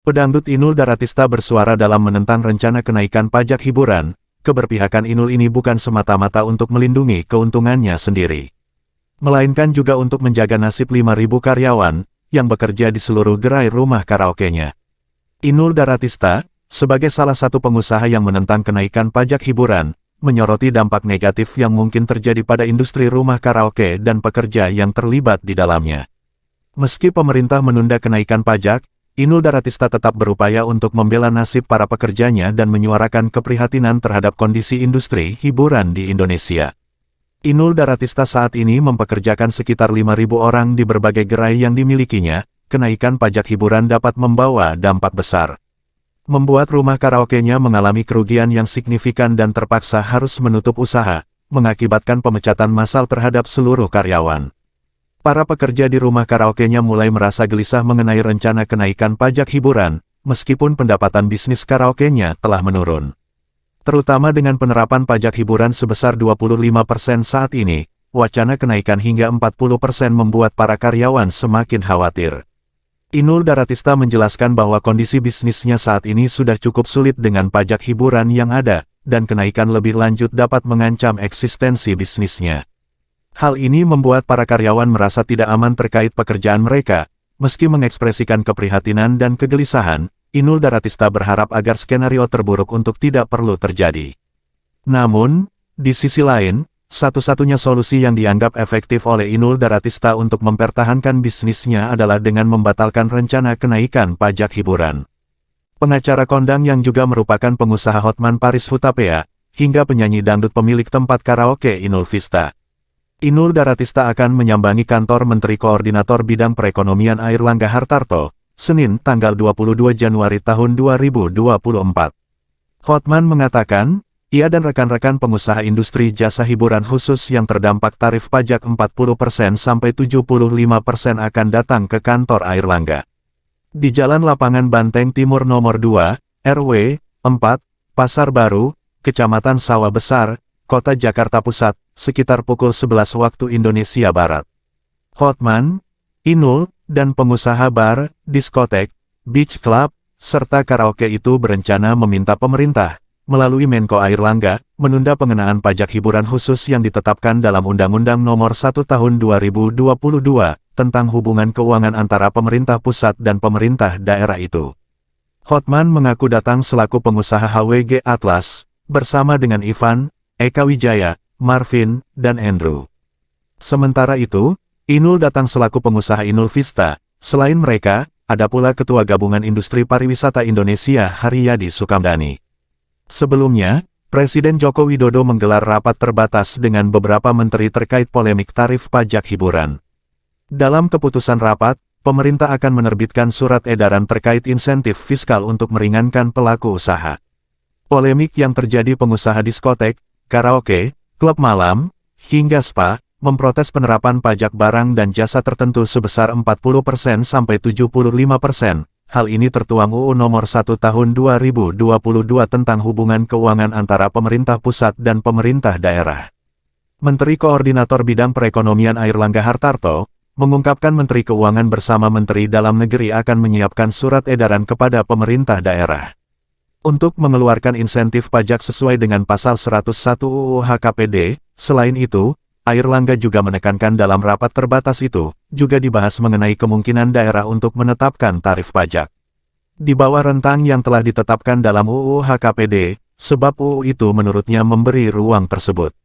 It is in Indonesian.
Pedangdut Inul Daratista bersuara dalam menentang rencana kenaikan pajak hiburan. Keberpihakan Inul ini bukan semata-mata untuk melindungi keuntungannya sendiri, melainkan juga untuk menjaga nasib 5.000 karyawan yang bekerja di seluruh gerai rumah karaoke-nya. Inul Daratista, sebagai salah satu pengusaha yang menentang kenaikan pajak hiburan, menyoroti dampak negatif yang mungkin terjadi pada industri rumah karaoke dan pekerja yang terlibat di dalamnya. Meski pemerintah menunda kenaikan pajak, Inul Daratista tetap berupaya untuk membela nasib para pekerjanya dan menyuarakan keprihatinan terhadap kondisi industri hiburan di Indonesia. Inul Daratista saat ini mempekerjakan sekitar 5.000 orang di berbagai gerai yang dimilikinya. Kenaikan pajak hiburan dapat membawa dampak besar, membuat rumah karaoke-nya mengalami kerugian yang signifikan dan terpaksa harus menutup usaha, mengakibatkan pemecatan massal terhadap seluruh karyawan. Para pekerja di rumah karaoke-nya mulai merasa gelisah mengenai rencana kenaikan pajak hiburan, meskipun pendapatan bisnis karaoke-nya telah menurun. Terutama dengan penerapan pajak hiburan sebesar 25% saat ini, wacana kenaikan hingga 40% membuat para karyawan semakin khawatir. Inul Daratista menjelaskan bahwa kondisi bisnisnya saat ini sudah cukup sulit dengan pajak hiburan yang ada, dan kenaikan lebih lanjut dapat mengancam eksistensi bisnisnya. Hal ini membuat para karyawan merasa tidak aman terkait pekerjaan mereka. Meski mengekspresikan keprihatinan dan kegelisahan, Inul Daratista berharap agar skenario terburuk untuk tidak perlu terjadi. Namun, di sisi lain, satu-satunya solusi yang dianggap efektif oleh Inul Daratista untuk mempertahankan bisnisnya adalah dengan membatalkan rencana kenaikan pajak hiburan. Pengacara kondang yang juga merupakan pengusaha Hotman Paris Hutapea, hingga penyanyi dangdut pemilik tempat karaoke Inul Vista, Inul Daratista akan menyambangi kantor Menteri Koordinator Bidang Perekonomian Airlangga Hartarto, Senin tanggal 22 Januari tahun 2024. Hotman mengatakan, ia dan rekan-rekan pengusaha industri jasa hiburan khusus yang terdampak tarif pajak 40% sampai 75% akan datang ke kantor Airlangga. Di Jalan Lapangan Banteng Timur nomor 2, RW 4, Pasar Baru, Kecamatan Sawah Besar, Kota Jakarta Pusat, sekitar pukul 11 waktu Indonesia Barat. Hotman, Inul, dan pengusaha bar, diskotek, beach club, serta karaoke itu berencana meminta pemerintah, melalui Menko Airlangga, menunda pengenaan pajak hiburan khusus yang ditetapkan dalam Undang-Undang Nomor 1 Tahun 2022, tentang hubungan keuangan antara pemerintah pusat dan pemerintah daerah itu. Hotman mengaku datang selaku pengusaha HWG Atlas, bersama dengan Ivan, Eka Wijaya, Marvin, dan Andrew. Sementara itu, Inul datang selaku pengusaha Inul Vista. Selain mereka, ada pula Ketua Gabungan Industri Pariwisata Indonesia Haryadi Sukamdhani. Sebelumnya, Presiden Joko Widodo menggelar rapat terbatas dengan beberapa menteri terkait polemik tarif pajak hiburan. Dalam keputusan rapat, pemerintah akan menerbitkan surat edaran terkait insentif fiskal untuk meringankan pelaku usaha. Polemik yang terjadi pengusaha diskotek, karaoke, klub malam, hingga spa, memprotes penerapan pajak barang dan jasa tertentu sebesar 40% sampai 75%. Hal ini tertuang UU Nomor 1 Tahun 2022 tentang hubungan keuangan antara pemerintah pusat dan pemerintah daerah. Menteri Koordinator Bidang Perekonomian Airlangga Hartarto, mengungkapkan Menteri Keuangan bersama Menteri Dalam Negeri akan menyiapkan surat edaran kepada pemerintah daerah untuk mengeluarkan insentif pajak sesuai dengan pasal 101 UU HKPD. Selain itu, Airlangga juga menekankan dalam rapat terbatas itu, juga dibahas mengenai kemungkinan daerah untuk menetapkan tarif pajak di bawah rentang yang telah ditetapkan dalam UU HKPD, sebab UU itu menurutnya memberi ruang tersebut.